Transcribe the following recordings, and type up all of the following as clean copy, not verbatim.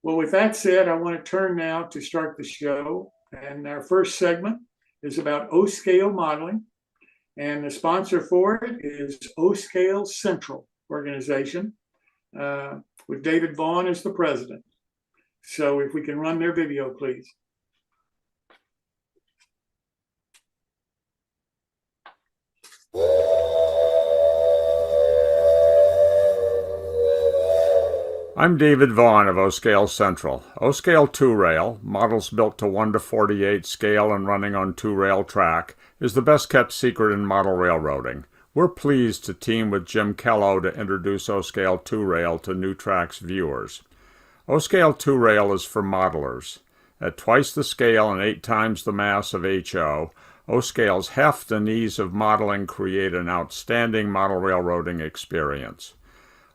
Well, with that said, I want to turn now to start the show. And our first segment is about O-Scale modeling. And the sponsor for it is O-Scale Central organization, with David Vaughn as the president. So if we can run their video, please. I'm David Vaughn of O-Scale Central. O-Scale 2-Rail, models built to 1:48 scale and running on 2-rail track, is the best kept secret in model railroading. We're pleased to team with Jim Kello to introduce O-Scale 2-Rail to NewTrack's viewers. O-Scale 2-Rail is for modelers. At twice the scale and 8 times the mass of HO, O-Scale's heft and ease of modeling create an outstanding model railroading experience.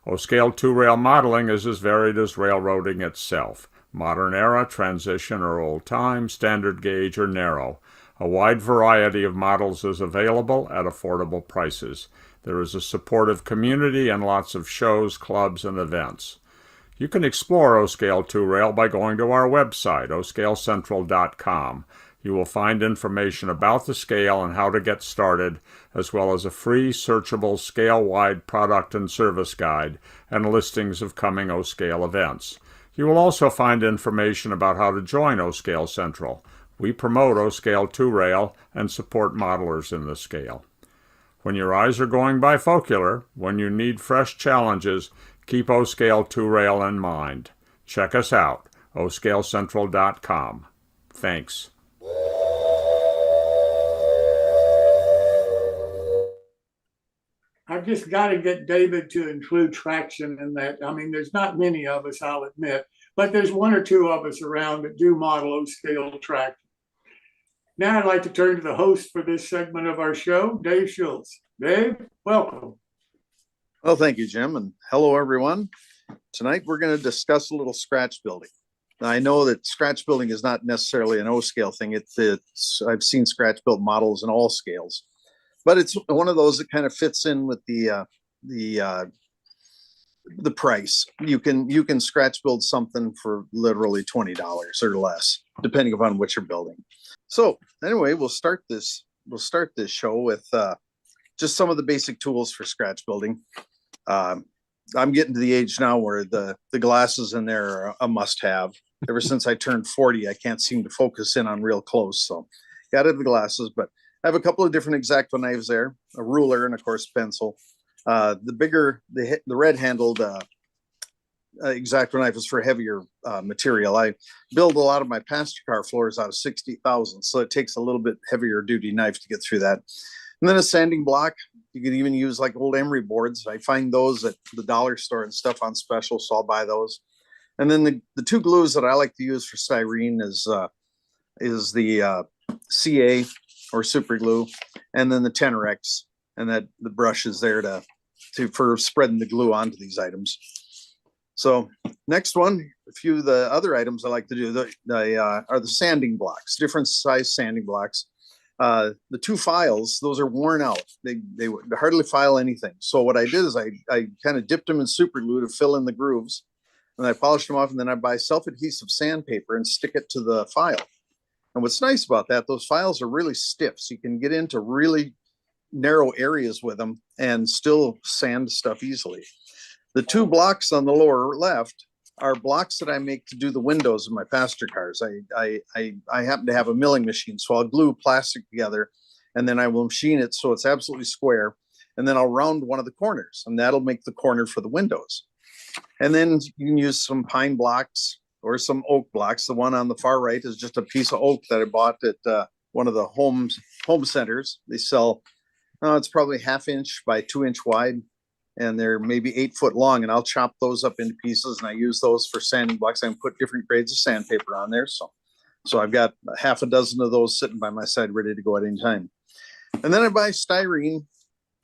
O-Scale 2-Rail modeling is as varied as railroading itself. Modern era, transition or old time, standard gauge or narrow. A wide variety of models is available at affordable prices. There is a supportive community and lots of shows, clubs, and events. You can explore O-Scale 2-Rail by going to our website, oscalecentral.com. You will find information about the scale and how to get started, as well as a free, searchable, scale-wide product and service guide and listings of coming O-Scale events. You will also find information about how to join O-Scale Central. We promote O-Scale 2-Rail and support modelers in the scale. When your eyes are going bifocular, when you need fresh challenges, keep O-Scale 2-Rail in mind. Check us out, oscalecentral.com. Thanks. I've just got to get David to include traction in that. I mean, there's not many of us, I'll admit, but there's one or two of us around that do model O-Scale traction. Now I'd like to turn to the host for this segment of our show, Dave Schultz. Dave, welcome. Well, thank you, Jim, and hello, everyone. Tonight, we're going to discuss a little scratch building. Now, I know that scratch building is not necessarily an O-Scale thing. I've seen scratch built models in all scales, but it's one of those that kind of fits in with the price. You can scratch build something for literally $20 or less, depending upon what you're building. So anyway, we'll start this show with just some of the basic tools for scratch building. I'm getting to the age now where the glasses in there are a must-have. Ever since I turned 40, I can't seem to focus in on real close, so got to have the glasses. But I have a couple of different X-Acto knives there, a ruler, and of course pencil. The red-handled X-Acto knife is for heavier material. I build a lot of my passenger car floors out of 60,000, so it takes a little bit heavier duty knife to get through that. And then a sanding block. You can even use like old emery boards. I find those at the dollar store and stuff on special, so I'll buy those. And then the two glues that I like to use for styrene is the CA or super glue, and then the Tenarex, and that the brush is there for spreading the glue onto these items. So next one, a few of the other items I like to do are the sanding blocks, different size sanding blocks. The two files, those are worn out. They hardly file anything. So what I did is I kind of dipped them in super glue to fill in the grooves, and I polished them off, and then I buy self-adhesive sandpaper and stick it to the file. And what's nice about that, those files are really stiff, so you can get into really narrow areas with them and still sand stuff easily. The two blocks on the lower left are blocks that I make to do the windows of my passenger cars. I happen to have a milling machine, so I'll glue plastic together, and then I will machine it so it's absolutely square, and then I'll round one of the corners, and that'll make the corner for the windows. And then you can use some pine blocks or some oak blocks. The one on the far right is just a piece of oak that I bought at one of the home centers. They sell, it's probably 1/2 inch by 2 inch wide, and they're maybe 8 foot long, and I'll chop those up into pieces, and I use those for sanding blocks. I can put different grades of sandpaper on there. So I've got 6 of those sitting by my side ready to go at any time. And then I buy styrene.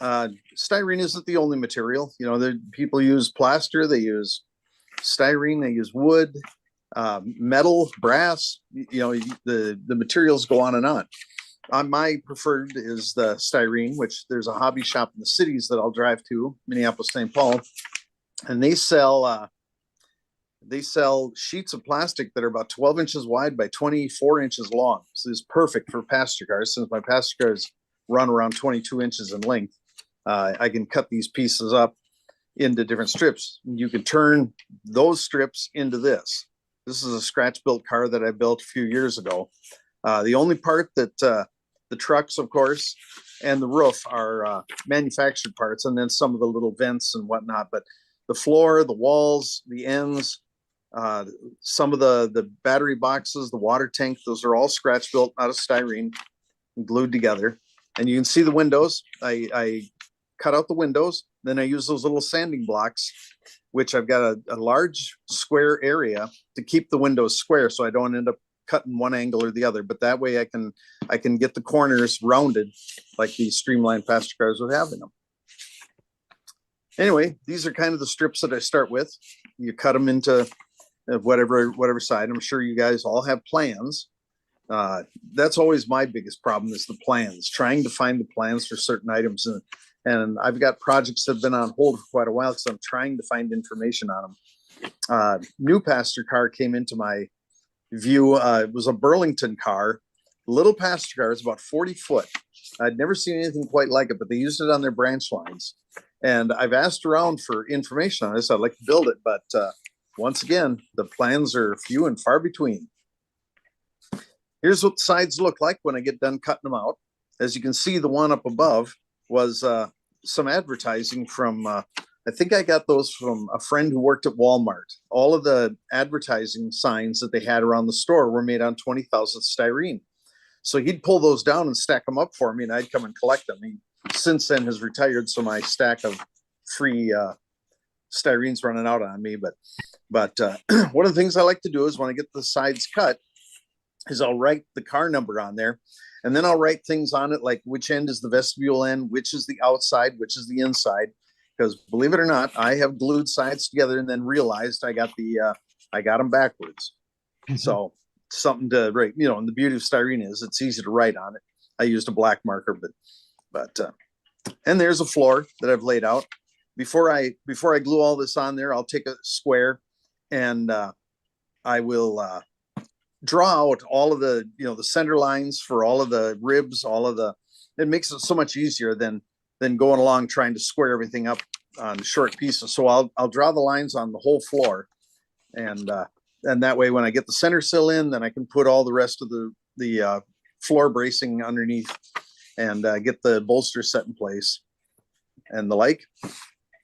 Styrene isn't the only material. You know, people use plaster, they use styrene, they use wood, metal, brass. You know, the materials go on and on. My preferred is the styrene, which there's a hobby shop in the cities that I'll drive to, Minneapolis, St. Paul, and they sell they sell sheets of plastic that are about 12 inches wide by 24 inches long. So it's perfect for passenger cars. Since my passenger cars run around 22 inches in length, I can cut these pieces up into different strips. You can turn those strips into this. This is a scratch built car that I built a few years ago. The only part that the trucks, of course, and the roof are manufactured parts, and then some of the little vents and whatnot. But the floor, the walls, the ends, some of the battery boxes, the water tank, those are all scratch built out of styrene, glued together. And you can see the windows. I cut out the windows. Then I use those little sanding blocks, which I've got a large square area to keep the windows square, so I don't end up cutting one angle or the other. But that way I can get the corners rounded like these streamlined passenger cars would have in them. Anyway, these are kind of the strips that I start with. You cut them into whatever side. I'm sure you guys all have plans. That's always my biggest problem, is the plans, trying to find the plans for certain items. And I've got projects that have been on hold for quite a while because I'm trying to find information on them. New passenger car came into my view. It was a Burlington car, little passenger car. It's about 40 foot. I'd never seen anything quite like it, but they used it on their branch lines. And I've asked around for information on this. I'd like to build it, but once again, the plans are few and far between. Here's what the sides look like when I get done cutting them out. As you can see, the one up above was some advertising from, I think I got those from a friend who worked at Walmart. All of the advertising signs that they had around the store were made on 20,000 styrene. So he'd pull those down and stack them up for me, and I'd come and collect them. He since then has retired, so my stack of free styrene's running out on me. But one of the things I like to do is when I get the sides cut is I'll write the car number on there, and then I'll write things on it like which end is the vestibule end, which is the outside, which is the inside. Because believe it or not, I have glued sides together and then realized I got them backwards. So something to write, and the beauty of styrene is it's easy to write on it. I used a black marker, but and there's a floor that I've laid out. Before I glue all this on there, I'll take a square and I will draw out all of the, the center lines for all of the ribs, it makes it so much easier than going along trying to square everything up on short pieces. So I'll draw the lines on the whole floor, and that way when I get the center sill in, then I can put all the rest of the floor bracing underneath and get the bolster set in place and the like.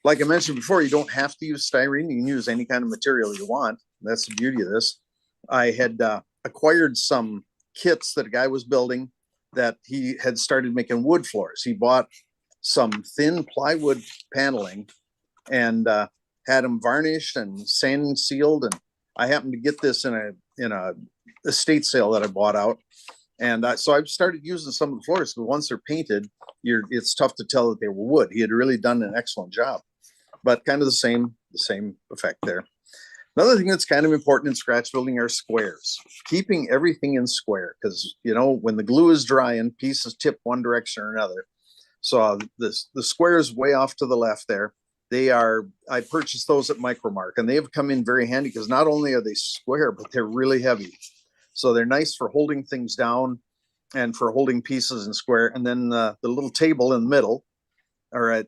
Like I mentioned before, you don't have to use styrene. You can use any kind of material you want. That's the beauty of this. I had acquired some kits that a guy was building that he had started making wood floors. He bought some thin plywood paneling and had them varnished and sand sealed. And I happened to get this in a estate sale that I bought out. And so I've started using some of the floors, but once they're painted, it's tough to tell that they were wood. He had really done an excellent job, but kind of the same effect there. Another thing that's kind of important in scratch building are squares. Keeping everything in square, because when the glue is dry and pieces tip one direction or another. So the squares way off to the left there, I purchased those at Micromark, and they have come in very handy because not only are they square, but they're really heavy. So they're nice for holding things down and for holding pieces in square. And then the little table in the middle, or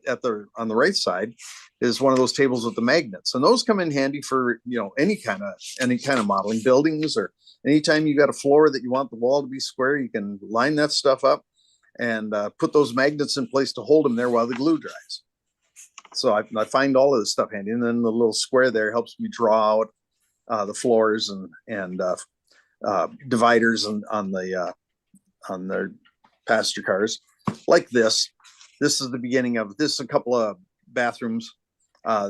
on the right side, is one of those tables with the magnets, and those come in handy for any kind of modeling, buildings, or anytime you got a floor that you want the wall to be square, you can line that stuff up and put those magnets in place to hold them there while the glue dries. So I find all of this stuff handy, and then the little square there helps me draw out the floors and dividers on the passenger cars like this. This is the beginning of this. A couple of bathrooms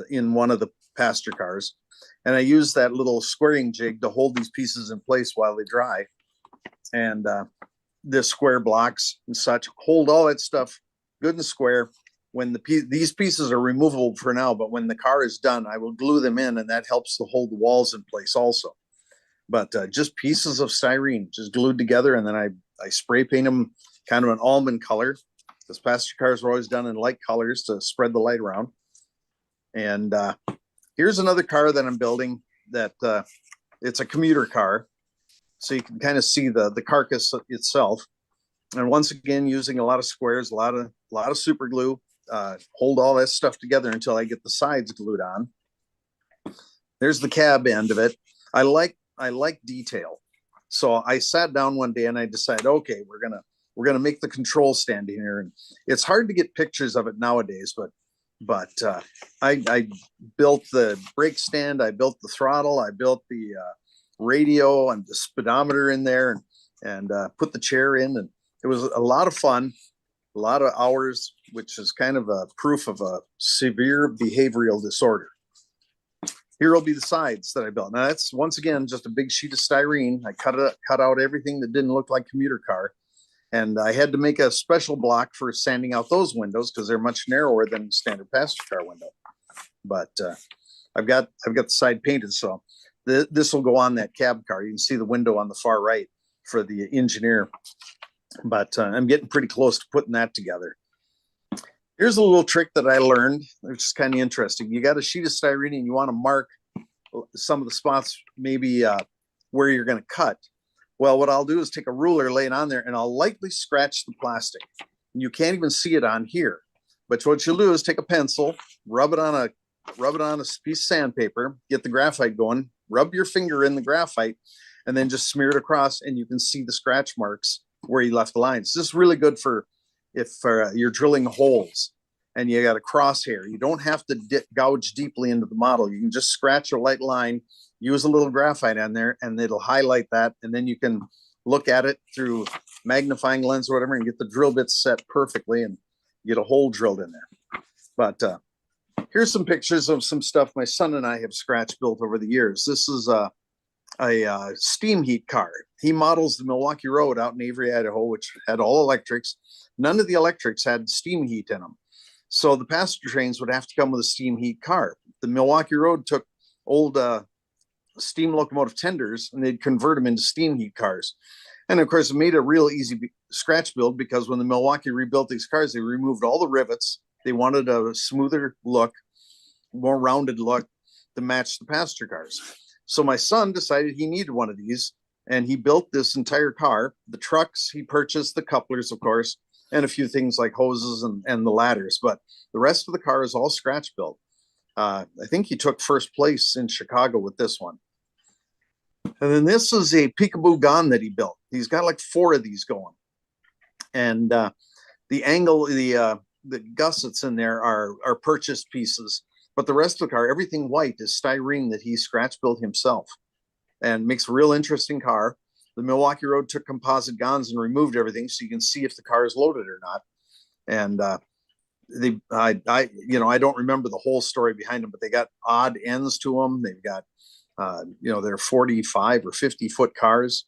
in one of the passenger cars, and I use that little squaring jig to hold these pieces in place while they dry. And the square blocks and such hold all that stuff good and square. When these pieces are removable for now, but when the car is done, I will glue them in, and that helps to hold the walls in place also. But just pieces of styrene just glued together, and then I spray paint them kind of an almond color, because passenger cars are always done in light colors to spread the light around. And here's another car that I'm building. that it's a commuter car. So you can kind of see the carcass itself. And once again, using a lot of squares, a lot of super glue, hold all that stuff together until I get the sides glued on. There's the cab end of it. I like detail. So I sat down one day and I decided, okay, we're gonna make the control stand in here. And it's hard to get pictures of it nowadays, but I built the brake stand, I built the throttle, I built the radio and the speedometer in there, and put the chair in, and it was a lot of fun, a lot of hours, which is kind of a proof of a severe behavioral disorder. Here will be the sides that I built. Now that's once again just a big sheet of styrene. I cut out everything that didn't look like commuter car, and I had to make a special block for sanding out those windows because they're much narrower than standard passenger car window. But I've got the side painted, so this will go on that cab car. You can see the window on the far right for the engineer. But I'm getting pretty close to putting that together. Here's a little trick that I learned, which is kind of interesting. You got a sheet of styrene and you want to mark some of the spots, maybe where you're going to cut. Well, what I'll do is take a ruler, lay it on there, and I'll lightly scratch the plastic. You can't even see it on here. But what you'll do is take a pencil, rub it on a piece of sandpaper, get the graphite going, rub your finger in the graphite, and then just smear it across, and you can see the scratch marks where you left the lines. This is really good for if you're drilling holes and you got a crosshair. You don't have to gouge deeply into the model. You can just scratch a light line, use a little graphite on there, and it'll highlight that. And then you can look at it through magnifying lens or whatever and get the drill bits set perfectly and get a hole drilled in there. But here's some pictures of some stuff my son and I have scratch built over the years. This is a steam heat car. He models the Milwaukee Road out in Avery, Idaho, which had all electrics. None of the electrics had steam heat in them. So the passenger trains would have to come with a steam heat car. The Milwaukee Road took old steam locomotive tenders and they'd convert them into steam heat cars. And of course, it made a real easy scratch build because when the Milwaukee rebuilt these cars, they removed all the rivets. They wanted a smoother look, more rounded look to match the passenger cars. So my son decided he needed one of these, and he built this entire car. The trucks, he purchased the couplers, of course, and a few things like hoses and the ladders. But the rest of the car is all scratch built. I think he took first place in Chicago with this one. And then this is a Peekaboo gun that he built. He's got like 4 of these going. And the angle, the gussets in there are purchased pieces. But the rest of the car, everything white, is styrene that he scratch built himself, and makes a real interesting car. The Milwaukee Road took composite guns and removed everything, so you can see if the car is loaded or not. And I don't remember the whole story behind them, but they got odd ends to them. They've got, they're 45 or 50-foot cars.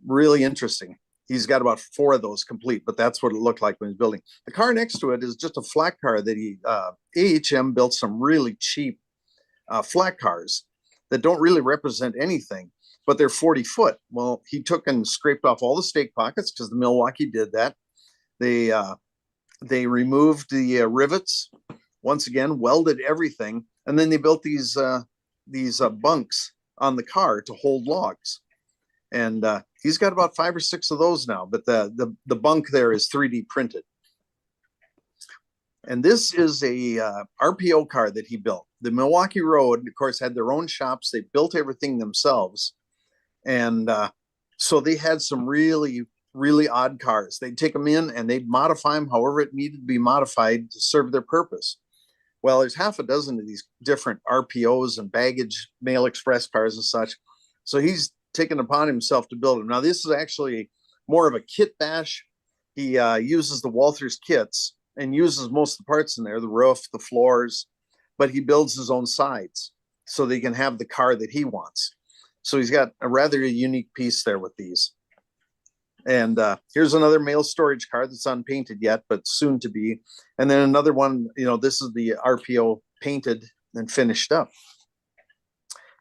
Really interesting. He's got about 4 of those complete, but that's what it looked like when he's building. The car next to it is just a flat car that AHM built some really cheap flat cars that don't really represent anything, but they're 40 foot. Well, he took and scraped off all the stake pockets because the Milwaukee did that. They removed the rivets, once again, welded everything, and then they built these bunks on the car to hold logs. And he's got about 5 or 6 of those now, but the bunk there is 3D printed. And this is a RPO car that he built. The Milwaukee Road, of course, had their own shops. They built everything themselves. And so they had some really, really odd cars. They'd take them in and they'd modify them however it needed to be modified to serve their purpose. Well, there's half a dozen of these different RPOs and baggage mail express cars and such. So he's taken upon himself to build them. Now, this is actually more of a kit bash. He uses the Walthers kits and uses most of the parts in there, the roof, the floors, but he builds his own sides so they can have the car that he wants. So he's got a rather unique piece there with these. And here's another mail storage car that's unpainted yet, but soon to be. And then another one, this is the RPO painted and finished up.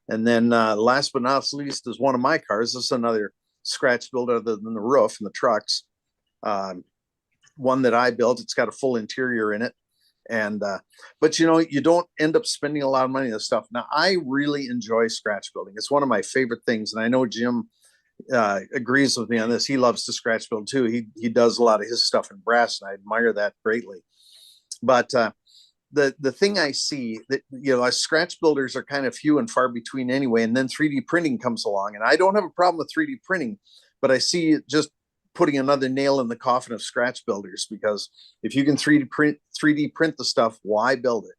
And then last but not least is one of my cars. This is another scratch build other than the roof and the trucks. One that I built. It's got a full interior in it. And but you know, you don't end up spending a lot of money on this stuff. Now, I really enjoy scratch building. It's one of my favorite things, and I know Jim agrees with me on this. He loves to scratch build too. He does a lot of his stuff in brass, and I admire that greatly. But the thing I see that, you know, as scratch builders are kind of few and far between anyway, and then 3D printing comes along, and I don't have a problem with 3D printing, but I see it just putting another nail in the coffin of scratch builders, because if you can 3D print the stuff, why build it?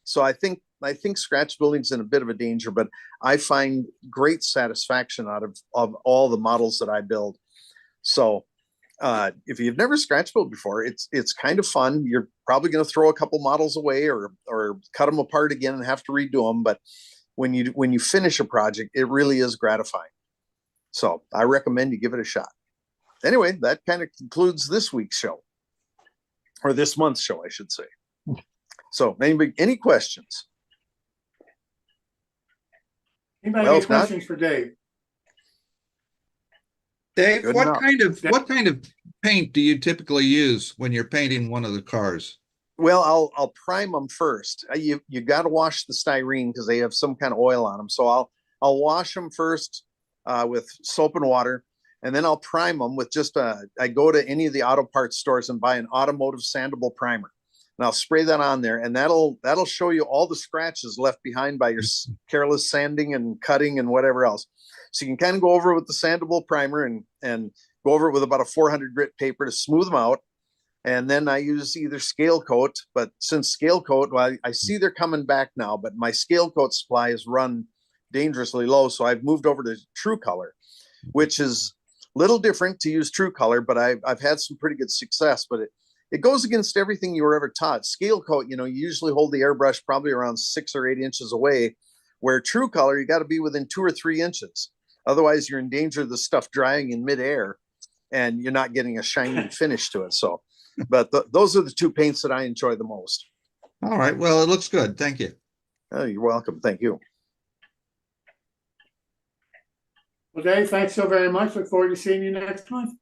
So I think scratch building's in a bit of a danger, but I find great satisfaction out of all the models that I build. So if you've never scratch built before, it's kind of fun. You're probably going to throw a couple models away or cut them apart again and have to redo them. But when you finish a project, it really is gratifying. So I recommend you give it a shot. Anyway, that kind of concludes this week's show, or this month's show, I should say. So any questions? Anybody Well, have if not- questions for Dave? Dave, Good what enough. kind of paint do you typically use when you're painting one of the cars? Well, I'll prime them first. You got to wash the styrene because they have some kind of oil on them. So I'll wash them first with soap and water, and then I'll prime them with just I go to any of the auto parts stores and buy an automotive sandable primer, and I'll spray that on there, and that'll show you all the scratches left behind by your careless sanding and cutting and whatever else. So you can kind of go over it with the sandable primer and go over it with about a 400 grit paper to smooth them out. And then I use either scale coat, but since scale coat, well, I see they're coming back now, but my scale coat supply is run dangerously low. So I've moved over to True Color, which is a little different to use True Color, but I've had some pretty good success, but it goes against everything you were ever taught. Scale coat, you know, you usually hold the airbrush probably around 6 or 8 inches away, where True Color, you got to be within 2 or 3 inches. Otherwise you're in danger of the stuff drying in midair and you're not getting a shiny finish to it. So, but those are the two paints that I enjoy the most. All right. Well, it looks good. Thank you. Oh, you're welcome. Thank you. Well, Dave, thanks so very much. Look forward to seeing you next month.